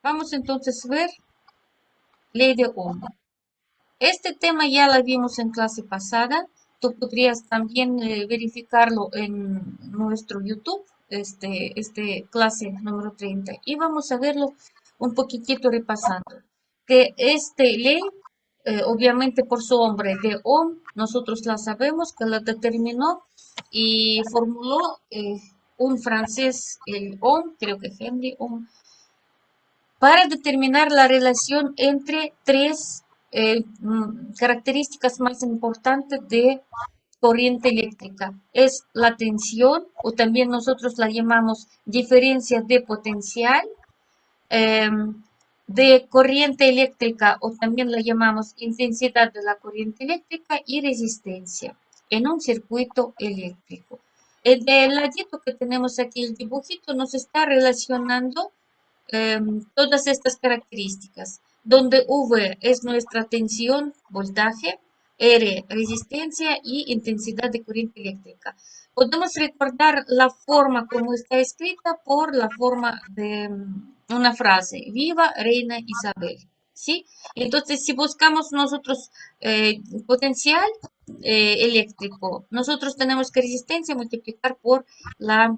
Vamos entonces a ver ley de Ohm. Este tema ya lo vimos en clase pasada. Tú podrías también verificarlo en nuestro YouTube, clase número 30. Y vamos a verlo un poquitito repasando. Que este ley, obviamente por su nombre de Ohm, nosotros la sabemos que la determinó y formuló un francés, el Ohm, creo que Henry Ohm, para determinar la relación entre tres características más importantes de corriente eléctrica. Es la tensión, o también nosotros la llamamos diferencia de potencial, eh, de corriente eléctrica, o también la llamamos intensidad de la corriente eléctrica y resistencia en un circuito eléctrico. El del ladito que tenemos aquí, el dibujito, nos está relacionando todas estas características, donde V es nuestra tensión, voltaje, R resistencia y intensidad de corriente eléctrica. Podemos recordar la forma como está escrita por la forma de una frase, viva Reina Isabel. ¿Sí? Entonces, si buscamos nosotros potencial eléctrico, nosotros tenemos que resistencia multiplicar por la,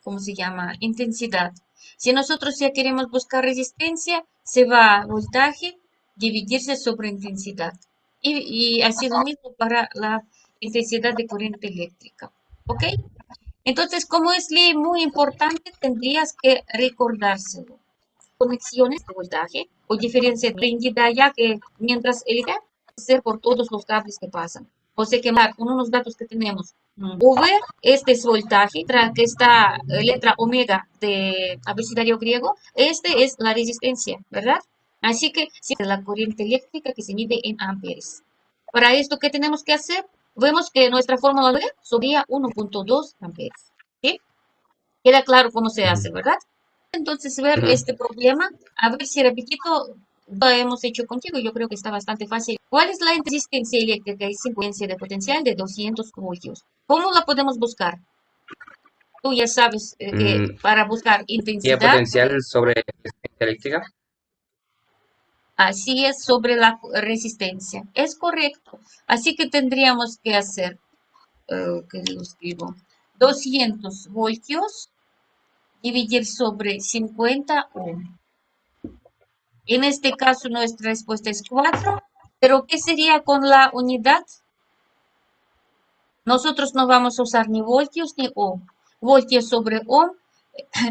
¿cómo se llama? Intensidad. Si nosotros ya queremos buscar resistencia, se va a voltaje dividirse sobre intensidad. Y así lo mismo para la intensidad de corriente eléctrica. ¿Ok? Entonces, como es ley muy importante, tendrías que recordárselo. Conexiones de voltaje o diferencia de intensidad, ya que mientras el gas ser por todos los cables que pasan. O sea que con unos datos que tenemos. V, este es voltaje, que está letra omega de abecedario griego, este es la resistencia, ¿verdad? Así que si es la corriente eléctrica que se mide en amperes. Para esto, ¿qué tenemos que hacer? Vemos que nuestra fórmula sería 1.2 amperes. ¿Sí? Queda claro cómo se hace, Ujú, ¿verdad? Entonces, ver ujú. este problema, a ver si repito, lo hemos hecho contigo, yo creo que está bastante fácil. ¿Cuál es la resistencia eléctrica y potencia de potencial de 200 voltios? ¿Cómo la podemos buscar? Tú ya sabes que Mm, para buscar ¿Y el intensidad, potencial sobre resistencia eléctrica? así es sobre la resistencia. Es correcto. Así que tendríamos que hacer, ¿qué lo escribo? 200 voltios dividir sobre 50 ohm. En este caso nuestra respuesta es 4, pero ¿qué sería con la unidad? Nosotros no vamos a usar ni voltios ni ohm. Voltios sobre ohm,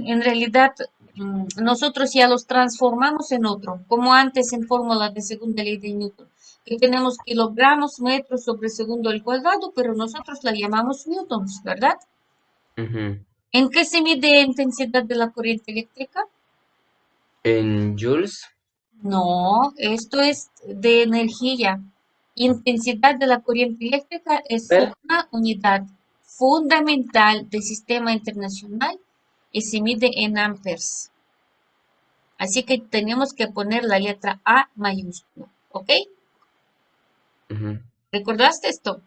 en realidad nosotros ya los transformamos en otro, como antes en fórmula de segunda ley de Newton, que tenemos kilogramos, metros sobre segundo al cuadrado, pero nosotros la llamamos newtons, ¿verdad? Ujú. ¿En qué se mide intensidad de la corriente eléctrica? En joules. No, esto es de energía. Intensidad de la corriente eléctrica es Per. una unidad fundamental del sistema internacional y se mide en amperes. Así que tenemos que poner la letra A mayúscula. ¿Ok? Ujú. ¿Recordaste esto?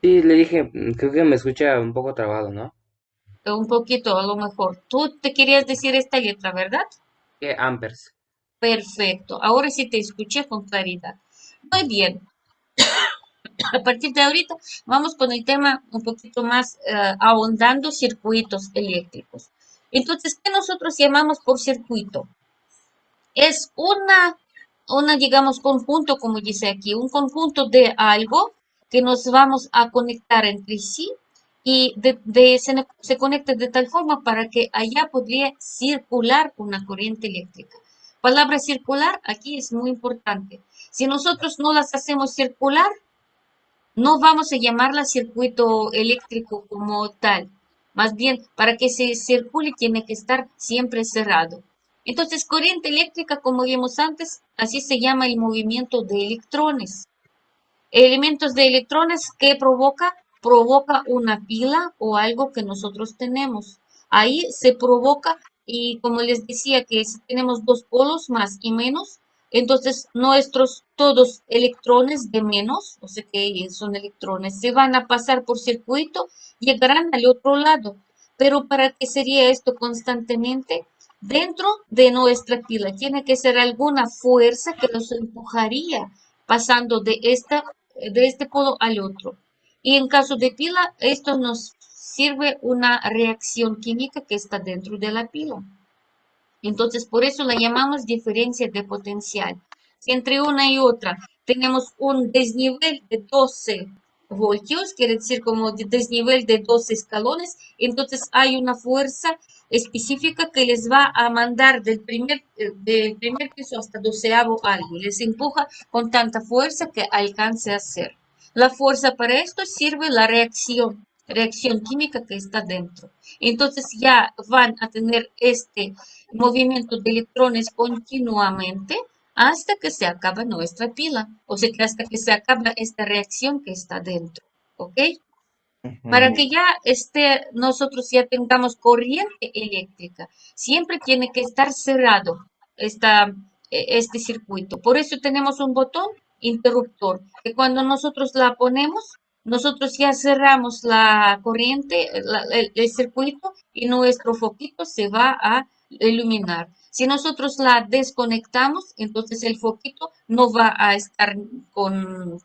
Sí, le dije, creo que me escucha un poco trabado, ¿no? Un poquito, a lo mejor. Tú te querías decir esta letra, ¿verdad? ¿Qué amperes? Perfecto. Ahora sí te escuché con claridad. Muy bien. A partir de ahorita vamos con el tema un poquito más ahondando circuitos eléctricos. Entonces, ¿qué nosotros llamamos por circuito? Es digamos, conjunto, como dice aquí, un conjunto de algo que nos vamos a conectar entre sí y se conecta de tal forma para que allá podría circular una corriente eléctrica. Palabra circular aquí es muy importante. Si nosotros no las hacemos circular, no vamos a llamarla circuito eléctrico como tal. Más bien, para que se circule tiene que estar siempre cerrado. Entonces, corriente eléctrica, como vimos antes, así se llama el movimiento de electrones. Elementos de electrones que provoca una pila o algo que nosotros tenemos. Ahí se provoca y como les decía que si tenemos dos polos más y menos, entonces nuestros todos electrones de menos, o sea que son electrones, se van a pasar por circuito, llegarán al otro lado. Pero ¿para qué sería esto constantemente? dentro de nuestra pila. Tiene que ser alguna fuerza que los empujaría pasando de este polo al otro. Y en caso de pila, esto nos sirve una reacción química que está dentro de la pila. Entonces, por eso la llamamos diferencia de potencial. Si entre una y otra tenemos un desnivel de 12 voltios, quiere decir como desnivel de 12 escalones, entonces hay una fuerza específica que les va a mandar del primer piso hasta 12º algo. Les empuja con tanta fuerza que alcance a hacer. La fuerza para esto sirve la reacción química que está dentro. Entonces ya van a tener este movimiento de electrones continuamente hasta que se acaba nuestra pila, o sea, que hasta que se acaba esta reacción que está dentro, ¿ok? Para Ujú. que ya nosotros ya tengamos corriente eléctrica, siempre tiene que estar cerrado este circuito. Por eso tenemos un botón interruptor, que cuando nosotros la ponemos, nosotros ya cerramos la corriente, el circuito, y nuestro foquito se va a iluminar. Si nosotros la desconectamos, entonces el foquito no va a estar con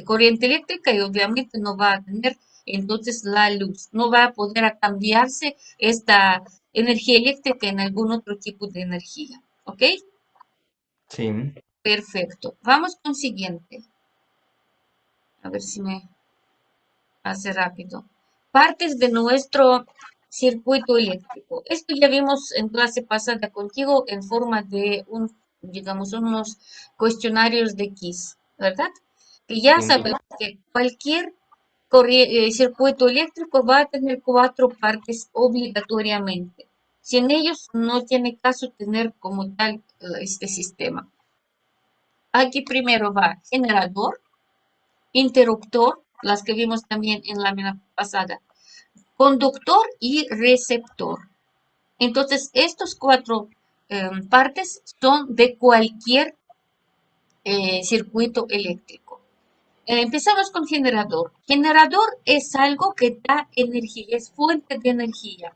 corriente eléctrica y obviamente no va a tener entonces la luz. No va a poder cambiarse esta energía eléctrica en algún otro tipo de energía. ¿Ok? Sí. Perfecto. Vamos con siguiente. A ver si me hace rápido. Partes de nuestro circuito eléctrico. Esto ya vimos en clase pasada contigo en forma de digamos, unos cuestionarios de quiz, ¿verdad? Que ya Sí. sabemos que cualquier circuito eléctrico va a tener 4 partes obligatoriamente. Sin ellos no tiene caso tener como tal este sistema. Aquí primero va generador, interruptor, las que vimos también en la lámina pasada, conductor y receptor. Entonces, estos 4 partes son de cualquier circuito eléctrico. Empezamos con generador. Generador es algo que da energía, es fuente de energía.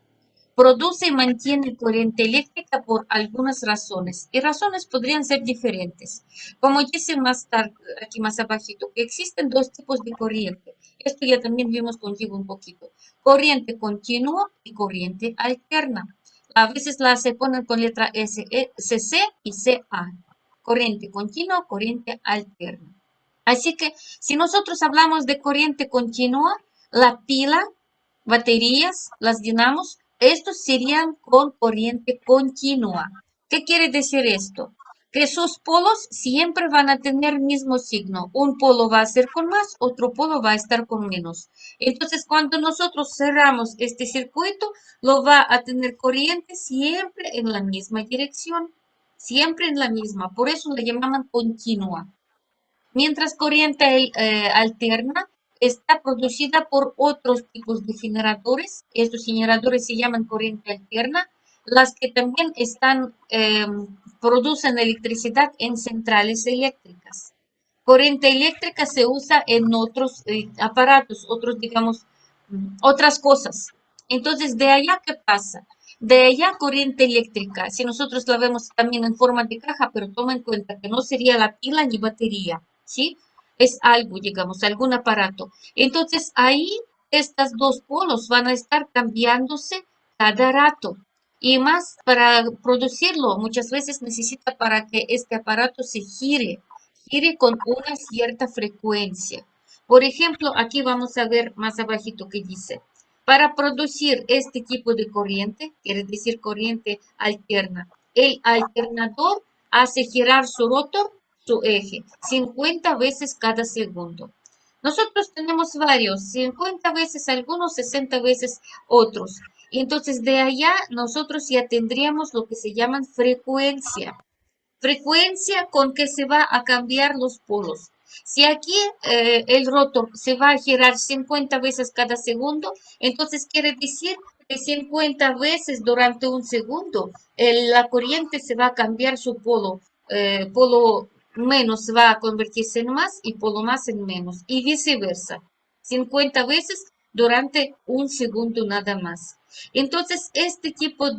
Produce y mantiene corriente eléctrica por algunas razones. Y razones podrían ser diferentes. Como dice más tarde, aquí más abajito, que existen 2 tipos de corriente. Esto ya también vimos contigo un poquito. Corriente continua y corriente alterna. A veces se ponen con letra S, CC y CA. Corriente continua, corriente alterna. Así que si nosotros hablamos de corriente continua, la pila, baterías, las dinamos, estos serían con corriente continua. ¿Qué quiere decir esto? Que sus polos siempre van a tener mismo signo. Un polo va a ser con más, otro polo va a estar con menos. Entonces, cuando nosotros cerramos este circuito, lo va a tener corriente siempre en la misma dirección. Siempre en la misma. Por eso le llaman continua. Mientras corriente alterna está producida por otros tipos de generadores. Estos generadores se llaman corriente alterna, las que también producen electricidad en centrales eléctricas. Corriente eléctrica se usa en otros aparatos, digamos, otras cosas. Entonces, de allá, ¿qué pasa? De allá, corriente eléctrica, si nosotros la vemos también en forma de caja, pero toma en cuenta que no sería la pila ni batería, ¿sí? Es algo, digamos, algún aparato. Entonces, ahí estas 2 polos van a estar cambiándose cada rato. Y más para producirlo, muchas veces necesita para que este aparato se gire con una cierta frecuencia. Por ejemplo, aquí vamos a ver más abajito que dice, para producir este tipo de corriente, quiere decir corriente alterna, el alternador hace girar su rotor, su eje, 50 veces cada segundo. Nosotros tenemos varios, 50 veces algunos, 60 veces otros. Y entonces de allá nosotros ya tendríamos lo que se llaman frecuencia. Frecuencia con que se va a cambiar los polos. Si aquí el rotor se va a girar 50 veces cada segundo, entonces quiere decir que 50 veces durante un segundo la corriente se va a cambiar su polo. Polo menos va a convertirse en más y polo más en menos. Y viceversa. 50 veces durante un segundo nada más. Entonces, este tipo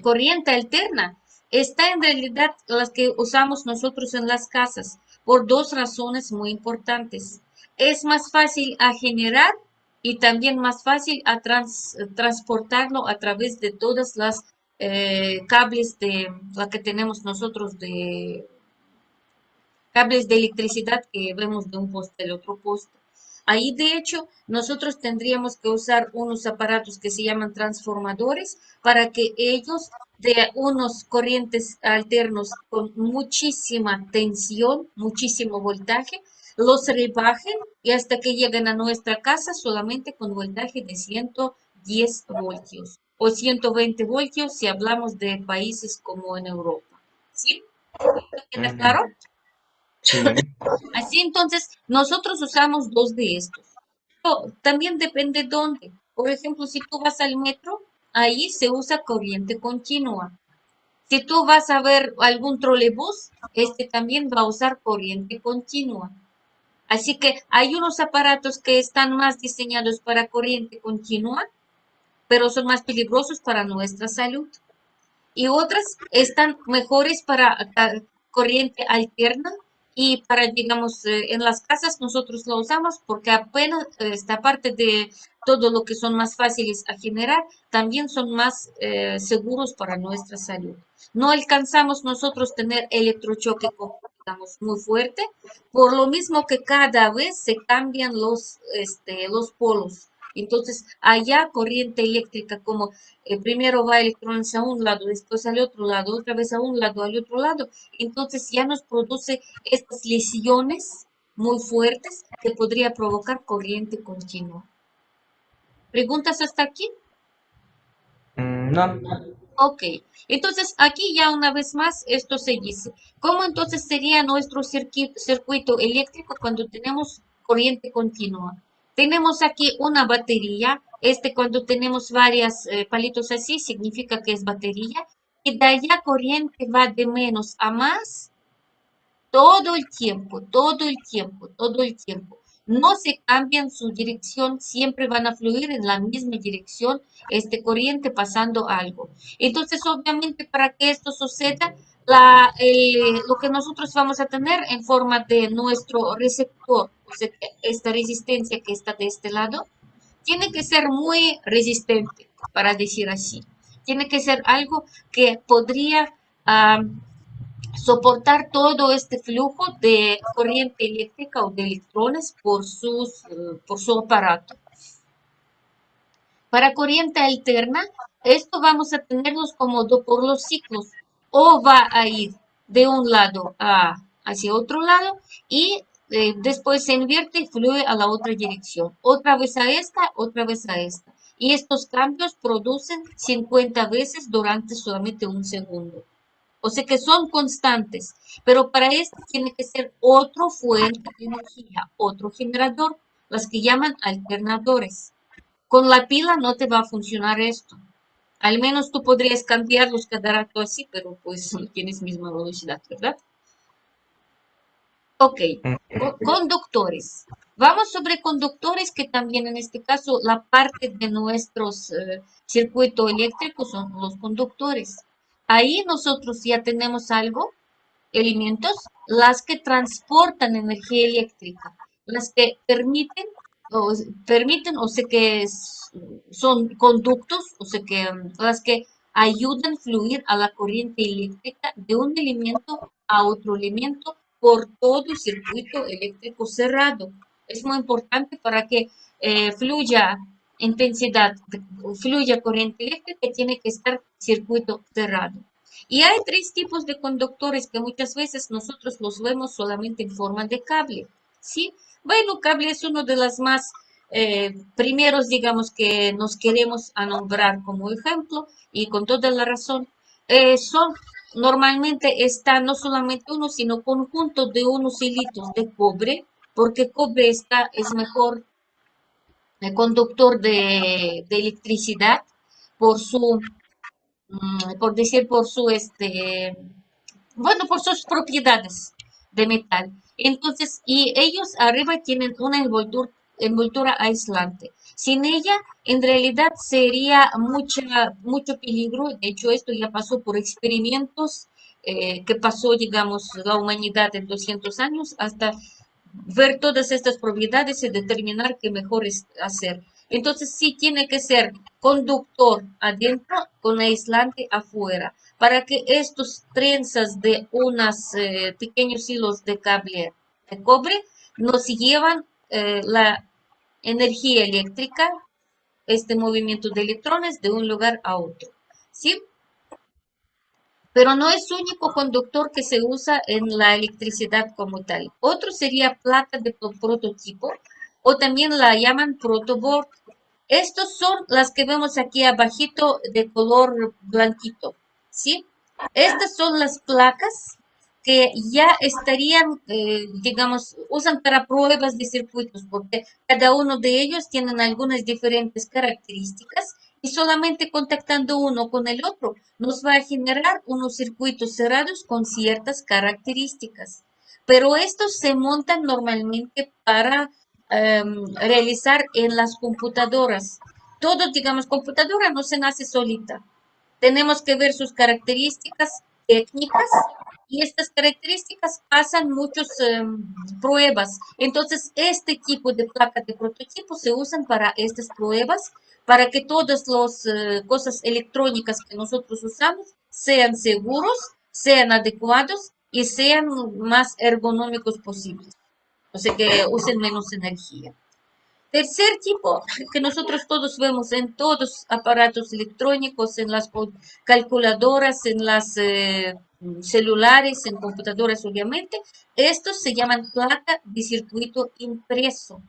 corriente alterna está en realidad las que usamos nosotros en las casas por dos razones muy importantes. Es más fácil a generar y también más fácil a transportarlo a través de todas las cables de la que tenemos nosotros de cables de electricidad que vemos de un poste al otro poste. Ahí, de hecho, nosotros tendríamos que usar unos aparatos que se llaman transformadores para que ellos de unos corrientes alternos con muchísima tensión, muchísimo voltaje, los rebajen y hasta que lleguen a nuestra casa solamente con voltaje de 110 voltios o 120 voltios si hablamos de países como en Europa. ¿Sí? ¿Queda Ujú. claro? Sí. Así entonces, nosotros usamos dos de estos. Pero también depende dónde. Por ejemplo, si tú vas al metro, ahí se usa corriente continua. Si tú vas a ver algún trolebús, este también va a usar corriente continua. Así que hay unos aparatos que están más diseñados para corriente continua, pero son más peligrosos para nuestra salud. Y otras están mejores para corriente alterna y para, digamos, en las casas nosotros lo usamos porque apenas esta parte de todo lo que son más fáciles a generar, también son más seguros para nuestra salud. No alcanzamos nosotros tener electrochoque, digamos, muy fuerte, por lo mismo que cada vez se cambian los polos. Entonces, allá corriente eléctrica como primero va electrones a un lado, después al otro lado, otra vez a un lado, al otro lado. Entonces ya nos produce estas lesiones muy fuertes que podría provocar corriente continua. ¿Preguntas hasta aquí? No. Ok, entonces aquí ya una vez más esto se dice. ¿Cómo entonces sería nuestro circuito eléctrico cuando tenemos corriente continua? Tenemos aquí una batería. Cuando tenemos varias palitos así, significa que es batería. Y de allá corriente va de menos a más todo el tiempo, todo el tiempo, todo el tiempo. No se cambian su dirección, siempre van a fluir en la misma dirección, corriente pasando algo. Entonces, obviamente, para que esto suceda, lo que nosotros vamos a tener en forma de nuestro receptor, o sea, esta resistencia que está de este lado, tiene que ser muy resistente, para decir así. Tiene que ser algo que podría soportar todo este flujo de corriente eléctrica o de electrones por su aparato. Para corriente alterna, esto vamos a tenerlos como por los ciclos. O va a ir de un lado hacia otro lado y después se invierte y fluye a la otra dirección. Otra vez a esta, otra vez a esta. Y estos cambios producen 50 veces durante solamente un segundo. O sea que son constantes, pero para esto tiene que ser otro fuente de energía, otro generador, las que llaman alternadores. Con la pila no te va a funcionar esto. Al menos tú podrías cambiarlos cada rato así, pero pues no tienes misma velocidad, ¿verdad? Ok, conductores. Vamos sobre conductores que también en este caso la parte de nuestros circuitos eléctricos son los conductores. Ahí nosotros ya tenemos algo elementos, las que transportan energía eléctrica, las que permiten o sea que son conductos, o sea que las que ayudan a fluir a la corriente eléctrica de un elemento a otro elemento por todo el circuito eléctrico cerrado. Es muy importante para que fluya intensidad, fluya corriente eléctrica, tiene que estar circuito cerrado. Y hay tres tipos de conductores que muchas veces nosotros los vemos solamente en forma de cable, ¿sí? Bueno, cable es uno de los más primeros, digamos, que nos queremos a nombrar como ejemplo y con toda la razón. Normalmente está no solamente uno, sino conjunto de unos hilitos de cobre, porque cobre es mejor conductor de electricidad por por decir, bueno, por sus propiedades de metal. Entonces, y ellos arriba tienen una envoltura aislante. Sin ella, en realidad sería mucho peligro. De hecho, esto ya pasó por experimentos que pasó, digamos, la humanidad en 200 años hasta ver todas estas propiedades y determinar qué mejor es hacer. Entonces sí tiene que ser conductor adentro con aislante afuera, para que estos trenzas de unos pequeños hilos de cable de cobre nos llevan la energía eléctrica, este movimiento de electrones de un lugar a otro. ¿Sí? Pero no es único conductor que se usa en la electricidad como tal. Otro sería placa de prototipo o también la llaman protoboard. Estos son las que vemos aquí abajito de color blanquito, ¿sí? Estas son las placas que ya estarían, digamos, usan para pruebas de circuitos, porque cada uno de ellos tienen algunas diferentes características y solamente contactando uno con el otro nos va a generar unos circuitos cerrados con ciertas características. Pero estos se montan normalmente para realizar en las computadoras. Todo, digamos, computadora no se nace solita. Tenemos que ver sus características técnicas y estas características pasan muchas pruebas. Entonces, este tipo de placas de prototipo se usan para estas pruebas, para que todas las cosas electrónicas que nosotros usamos sean seguros, sean adecuados y sean más ergonómicos posibles. O sea, que usen menos energía. Tercer tipo que nosotros todos vemos en todos aparatos electrónicos, en las calculadoras, en las celulares, en computadoras obviamente, estos se llaman placa de circuito impreso.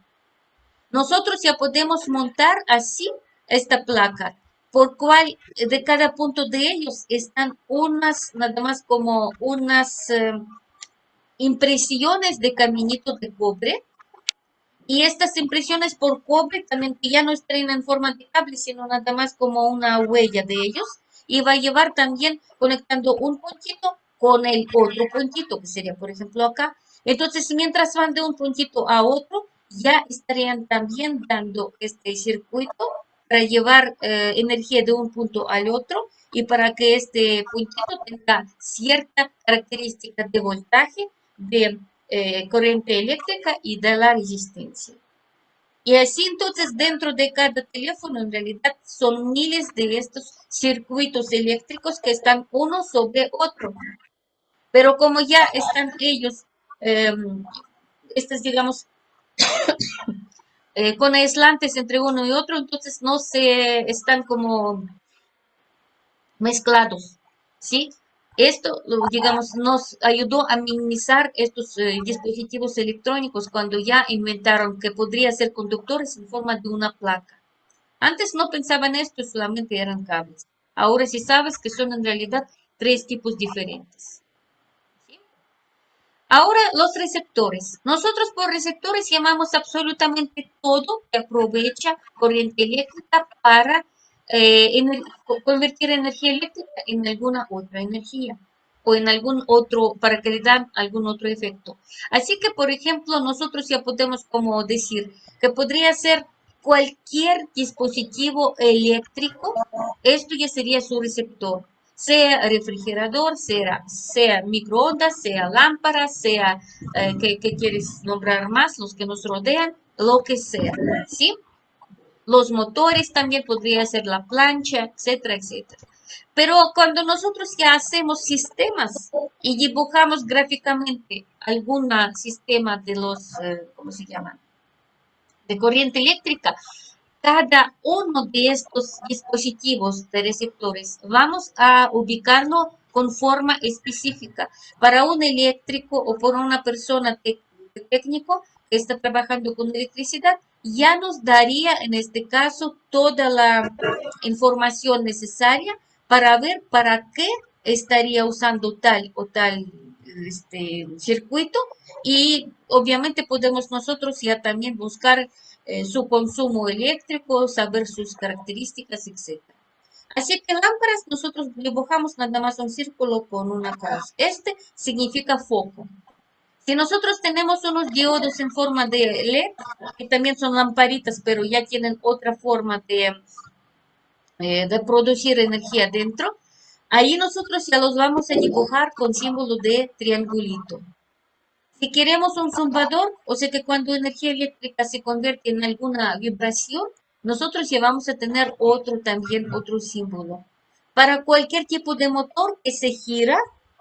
Nosotros ya podemos montar así esta placa, por cual de cada punto de ellos están unas, nada más como unas impresiones de caminitos de cobre y estas impresiones por cobre también que ya no están en forma de cable, sino nada más como una huella de ellos. Y va a llevar también conectando un puntito con el otro puntito, que sería por ejemplo acá. Entonces, mientras van de un puntito a otro, ya estarían también dando este circuito para llevar energía de un punto al otro y para que este puntito tenga cierta característica de voltaje, de corriente eléctrica y de la resistencia. Y así entonces dentro de cada teléfono en realidad son miles de estos circuitos eléctricos que están uno sobre otro. Pero como ya están ellos, eh, estos digamos, con aislantes entre uno y otro, entonces no se están como mezclados, ¿sí? Esto, digamos, nos ayudó a minimizar estos dispositivos electrónicos cuando ya inventaron que podría ser conductores en forma de una placa. Antes no pensaban esto, solamente eran cables. Ahora sí sabes que son en realidad tres tipos diferentes. ¿Sí? Ahora los receptores. Nosotros por receptores llamamos absolutamente todo que aprovecha corriente eléctrica para convertir energía eléctrica en alguna otra energía o en algún otro, para que le dan algún otro efecto. Así que, por ejemplo, nosotros ya podemos como decir que podría ser cualquier dispositivo eléctrico, esto ya sería su receptor, sea refrigerador, sea microondas, sea lámpara, sea que quieres nombrar más, los que nos rodean, lo que sea, ¿sí? Los motores también podría ser la plancha, etcétera, etcétera. Pero cuando nosotros ya hacemos sistemas y dibujamos gráficamente algún sistema de los, ¿cómo se llama? De corriente eléctrica, cada uno de estos dispositivos de receptores vamos a ubicarlo con forma específica. Para un eléctrico o por una persona técnico que está trabajando con electricidad, ya nos daría en este caso toda la información necesaria para ver para qué estaría usando tal o tal circuito y obviamente podemos nosotros ya también buscar su consumo eléctrico, saber sus características, etcétera. Así que lámparas nosotros dibujamos nada más un círculo con una cruz. Este significa foco. Si nosotros tenemos unos diodos en forma de LED, que también son lamparitas, pero ya tienen otra forma de producir energía dentro, ahí nosotros ya los vamos a dibujar con símbolo de triangulito. Si queremos un zumbador, o sea que cuando energía eléctrica se convierte en alguna vibración, nosotros ya vamos a tener otro también, otro símbolo. Para cualquier tipo de motor que se gira,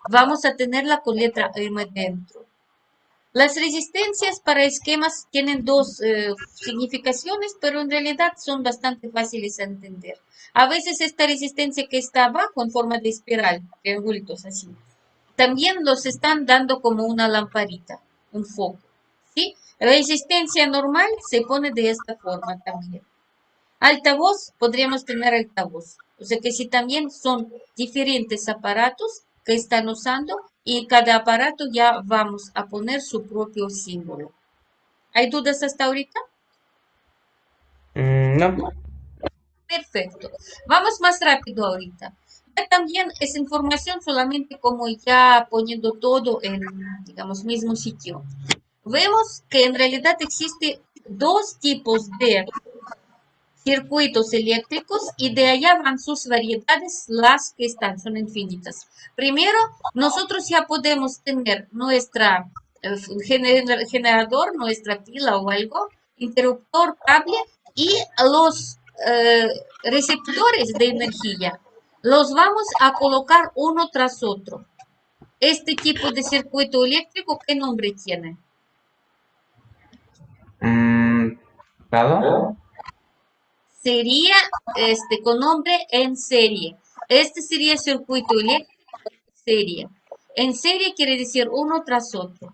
vamos a tenerla con letra M dentro. Las resistencias para esquemas tienen dos significaciones, pero en realidad son bastante fáciles de entender. A veces esta resistencia que está abajo en forma de espiral, triangulitos así, también los están dando como una lamparita, un foco, ¿sí? Resistencia normal se pone de esta forma también. Altavoz, podríamos tener altavoz. O sea que si también son diferentes aparatos que están usando y cada aparato ya vamos a poner su propio símbolo. ¿Hay dudas hasta ahorita? No. Perfecto. Vamos más rápido ahorita. Ya también es información solamente como ya poniendo todo en, digamos, mismo sitio. Vemos que en realidad existe dos tipos de circuitos eléctricos y de allá van sus variedades, las que están, son infinitas. Primero, nosotros ya podemos tener nuestra generador, nuestra pila o algo, interruptor, cable y los receptores de energía. Los vamos a colocar uno tras otro. Este tipo de circuito eléctrico, ¿qué nombre tiene? ¿Dado? Sería con nombre en serie. Este sería circuito eléctrico en serie. En serie quiere decir uno tras otro.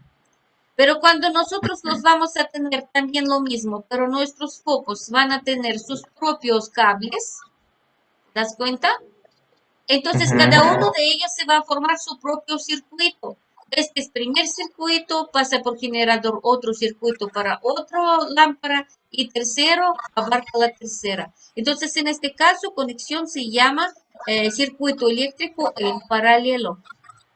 Pero cuando nosotros los vamos a tener también lo mismo, pero nuestros focos van a tener sus propios cables, ¿te das cuenta? Entonces, cada uno de ellos se va a formar su propio circuito. Este es primer circuito, pasa por generador otro circuito para otro lámpara y tercero abarca la tercera. Entonces, en este caso, conexión se llama circuito eléctrico en paralelo.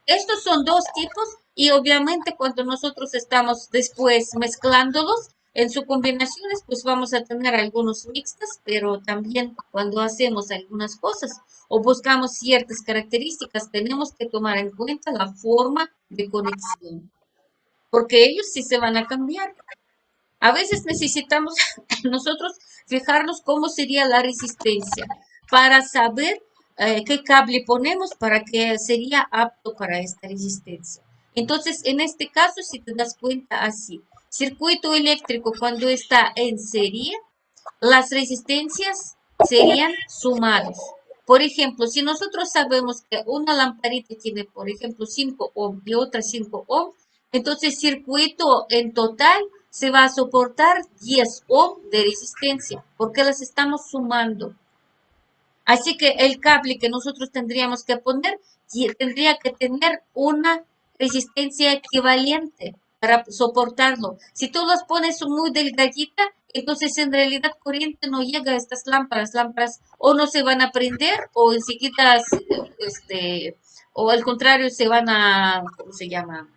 Estos son dos tipos y obviamente cuando nosotros estamos después mezclándolos en sus combinaciones, pues vamos a tener algunos mixtos, pero también cuando hacemos algunas cosas o buscamos ciertas características, tenemos que tomar en cuenta la forma de conexión, porque ellos sí se van a cambiar. A veces necesitamos nosotros fijarnos cómo sería la resistencia para saber qué cable ponemos para que sería apto para esta resistencia. Entonces, en este caso, si te das cuenta así, circuito eléctrico cuando está en serie, las resistencias serían sumadas. Por ejemplo, si nosotros sabemos que una lamparita tiene, por ejemplo, 5 ohm y otra 5 ohm, entonces circuito en total se va a soportar 10 ohm de resistencia, porque las estamos sumando. Así que el cable que nosotros tendríamos que poner tendría que tener una resistencia equivalente para soportarlo. Si tú las pones muy delgadita, entonces en realidad corriente no llega a estas lámparas o no se van a prender o enseguida, o al contrario se van a, ¿cómo se llama?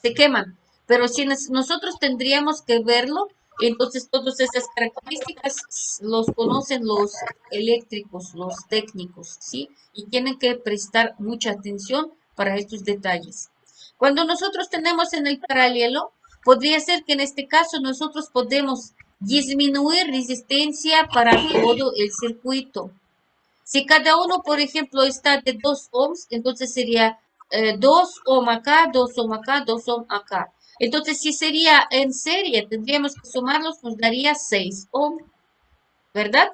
Se queman. Pero si nosotros tendríamos que verlo, entonces todas esas características los conocen los eléctricos, los técnicos, ¿sí? Y tienen que prestar mucha atención para estos detalles. Cuando nosotros tenemos en el paralelo, podría ser que en este caso nosotros podemos disminuir resistencia para todo el circuito. Si cada uno, por ejemplo, está de 2 ohms, entonces sería 2 ohm acá, 2 ohm acá, 2 ohm acá. Entonces, si sería en serie, tendríamos que sumarlos, nos daría 6 ohm, ¿verdad?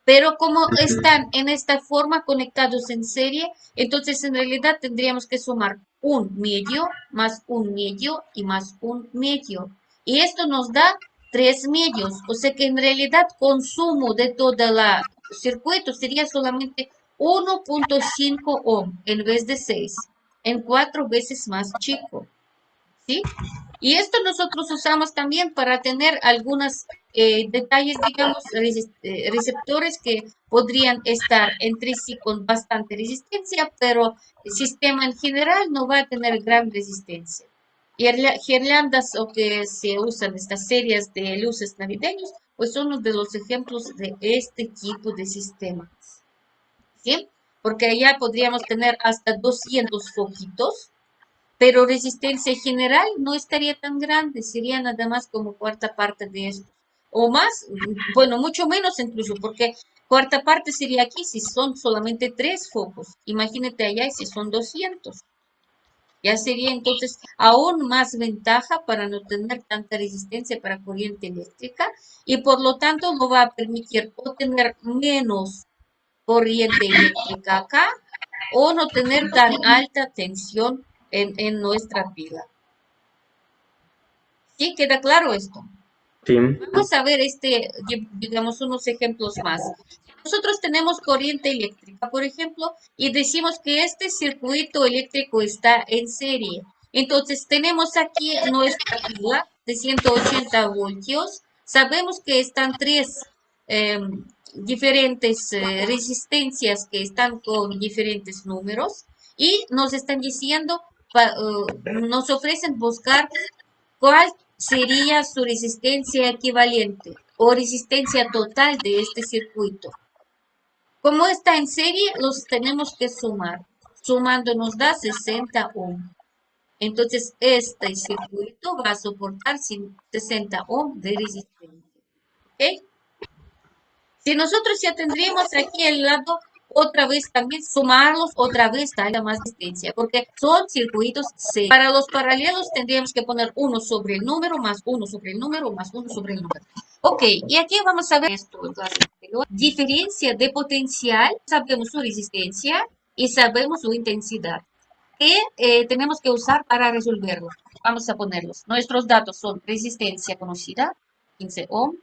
Pero como están en esta forma conectados en serie, entonces en realidad tendríamos que sumar un medio, más un medio y más un medio. Y esto nos da 3 medios. O sea que en realidad consumo de todo el circuito sería solamente 1.5 ohm en vez de 6, en 4 veces más chico. ¿Sí? Y esto nosotros usamos también para tener algunos detalles, digamos, receptores que podrían estar entre sí con bastante resistencia, pero el sistema en general no va a tener gran resistencia. Guirlandas o que se usan estas series de luces navideños, pues son uno de los ejemplos de este tipo de sistemas. ¿Sí? Porque allá podríamos tener hasta 200 foquitos, pero resistencia general no estaría tan grande, sería nada más como cuarta parte de esto. O más, bueno, mucho menos incluso, porque cuarta parte sería aquí si son solamente 3 focos. Imagínate allá si son 200. Ya sería entonces aún más ventaja para no tener tanta resistencia para corriente eléctrica y por lo tanto no va a permitir o tener menos corriente eléctrica acá o no tener tan alta tensión en nuestra pila. ¿Sí? ¿Queda claro esto? Sí. Vamos a ver digamos, unos ejemplos más. Nosotros tenemos corriente eléctrica, por ejemplo, y decimos que este circuito eléctrico está en serie. Entonces, tenemos aquí nuestra pila de 180 voltios. Sabemos que están tres diferentes resistencias que están con diferentes números y nos están diciendo, nos ofrecen buscar ¿cuál sería su resistencia equivalente o resistencia total de este circuito? Como está en serie, los tenemos que sumar. Sumando nos da 60 ohm. Entonces, este circuito va a soportar 60 ohm de resistencia. ¿Ok? Si nosotros ya tendríamos aquí el lado, otra vez también sumarlos, otra vez da la más resistencia, porque son circuitos C. Para los paralelos tendríamos que poner 1 sobre el número, más 1 sobre el número, más 1 sobre el número. Ok, y aquí vamos a ver esto en clase anterior. Diferencia de potencial, sabemos su resistencia y sabemos su intensidad. ¿Qué tenemos que usar para resolverlo? Vamos a ponerlos. Nuestros datos son resistencia conocida, 15 ohm,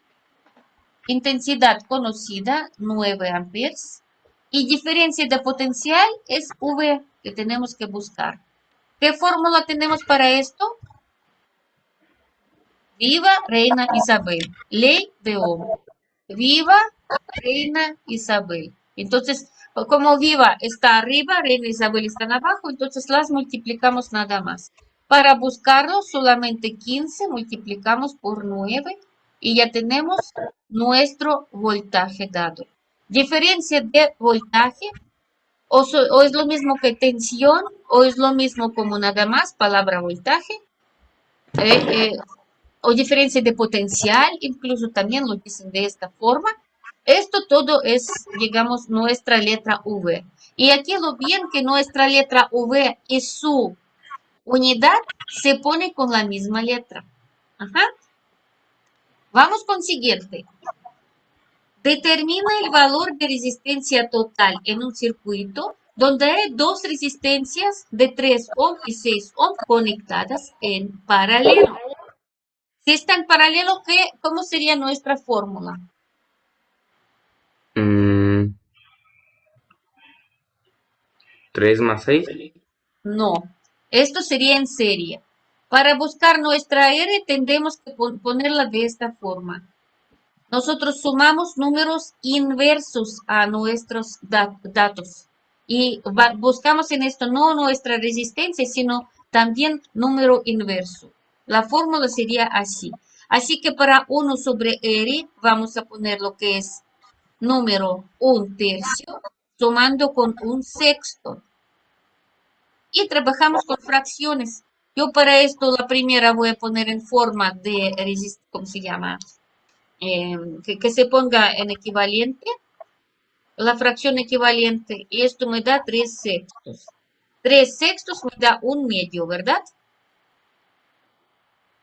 intensidad conocida, 9 amperes. Y diferencia de potencial es V que tenemos que buscar. ¿Qué fórmula tenemos para esto? Viva Reina Isabel. Ley de Ohm. Viva Reina Isabel. Entonces, como Viva está arriba, Reina Isabel está abajo, entonces las multiplicamos nada más. Para buscarlo, solamente 15 multiplicamos por 9 y ya tenemos nuestro voltaje dado. Diferencia de voltaje, o es lo mismo que tensión, o es lo mismo como nada más, palabra voltaje. O diferencia de potencial, incluso también lo dicen de esta forma. Esto todo es, digamos, nuestra letra V. Y aquí lo bien que nuestra letra V y su unidad se pone con la misma letra. Ajá. Vamos con siguiente. Determina el valor de resistencia total en un circuito donde hay dos resistencias de 3 ohm y 6 ohm conectadas en paralelo. Si está en paralelo, ¿cómo sería nuestra fórmula? 3 más 6. No, esto sería en serie. Para buscar nuestra R tendremos que ponerla de esta forma. Nosotros sumamos números inversos a nuestros datos y buscamos en esto no nuestra resistencia, sino también número inverso. La fórmula sería así. Así que para 1 sobre R vamos a poner lo que es número 1/3 sumando con 1/6. Y trabajamos con fracciones. Yo para esto la primera voy a poner en forma de, ¿cómo se llama? Que se ponga en equivalente, la fracción equivalente, y esto me da 3/6. 3/6 me da 1/2, ¿verdad?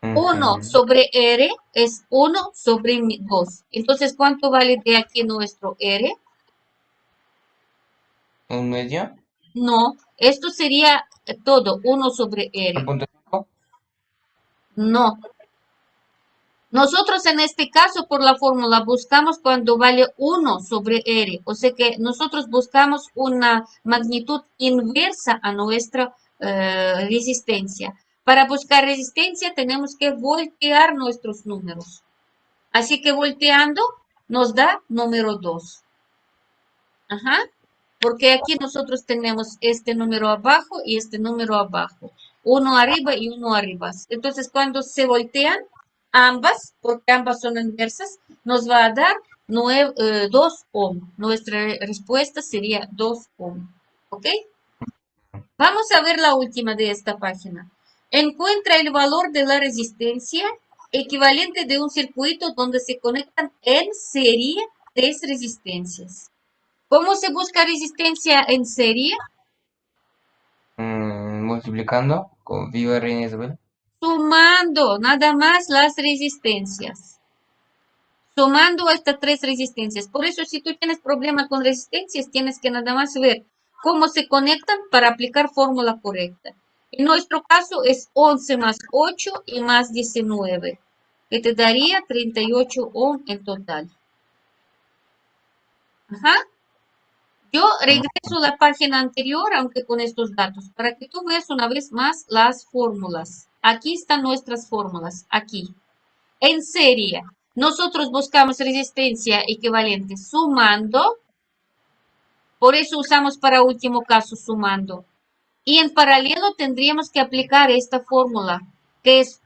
1 sobre R es 1 sobre 2. Entonces, ¿cuánto vale de aquí nuestro R? ¿Un medio? No, esto sería todo, 1 sobre R. ¿1.5? No, nosotros en este caso por la fórmula buscamos cuando vale 1 sobre R, o sea que nosotros buscamos una magnitud inversa a nuestra resistencia. Para buscar resistencia tenemos que voltear nuestros números. Así que volteando nos da número 2. Ajá. Porque aquí nosotros tenemos este número abajo y este número abajo. uno arriba y uno arriba. Entonces, cuando se voltean ambas, porque ambas son inversas, nos va a dar 2 ohm. Nuestra respuesta sería 2 ohm. ¿Ok? Vamos a ver la última de esta página. Encuentra el valor de la resistencia equivalente de un circuito donde se conectan en serie 3 resistencias. ¿Cómo se busca resistencia en serie? Multiplicando con viva reina Isabel. Sumando nada más las resistencias. Sumando estas 3 resistencias. Por eso, si tú tienes problema con resistencias, tienes que nada más ver cómo se conectan para aplicar fórmula correcta. En nuestro caso es 11 más 8 y más 19, que te daría 38 ohm en total. Ajá. Yo regreso a la página anterior, aunque con estos datos, para que tú veas una vez más las fórmulas. Aquí están nuestras fórmulas, aquí. En serie, nosotros buscamos resistencia equivalente sumando, por eso usamos para último caso sumando. Y en paralelo tendríamos que aplicar esta fórmula, que es,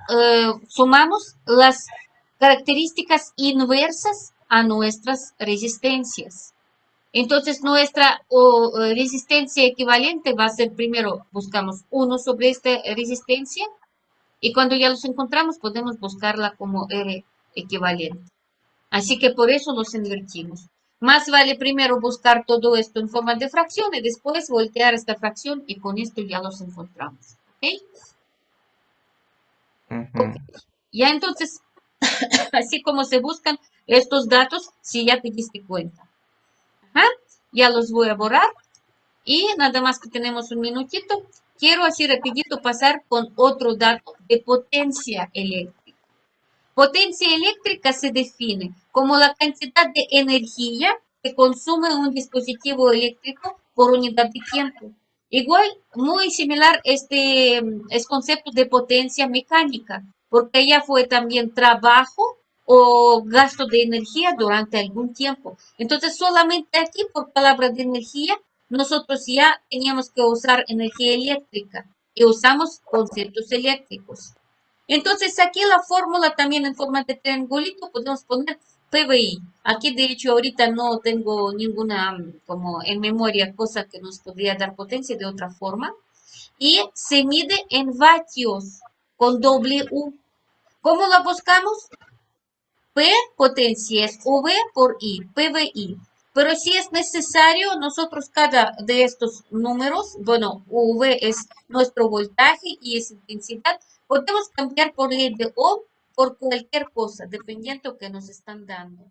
sumamos las características inversas a nuestras resistencias. Entonces nuestra resistencia equivalente va a ser primero, buscamos 1 sobre esta resistencia y cuando ya los encontramos podemos buscarla como R equivalente. Así que por eso los invertimos. Más vale primero buscar todo esto en forma de fracción y después voltear esta fracción y con esto ya los encontramos. ¿Ok? Ok. Ya entonces, así como se buscan estos datos, si ya te diste cuenta. Ajá. Ya los voy a borrar. Y nada más que tenemos un minutito, quiero así rapidito pasar con otro dato de potencia eléctrica. Potencia eléctrica se define como la cantidad de energía que consume un dispositivo eléctrico por unidad de tiempo. Igual, muy similar es concepto de potencia mecánica, porque ya fue también trabajo o gasto de energía durante algún tiempo. Entonces, solamente aquí, por palabra de energía, nosotros ya teníamos que usar energía eléctrica y usamos conceptos eléctricos. Entonces, aquí la fórmula también en forma de triangulito podemos poner PVI. Aquí, de hecho, ahorita no tengo ninguna como en memoria cosa que nos podría dar potencia de otra forma. Y se mide en vatios con W. ¿Cómo la buscamos? P potencia es V por I, PVI. Pero si es necesario, nosotros cada de estos números, bueno, V es nuestro voltaje y es intensidad, podemos cambiar por ley de Ohm por cualquier cosa, dependiendo que nos están dando.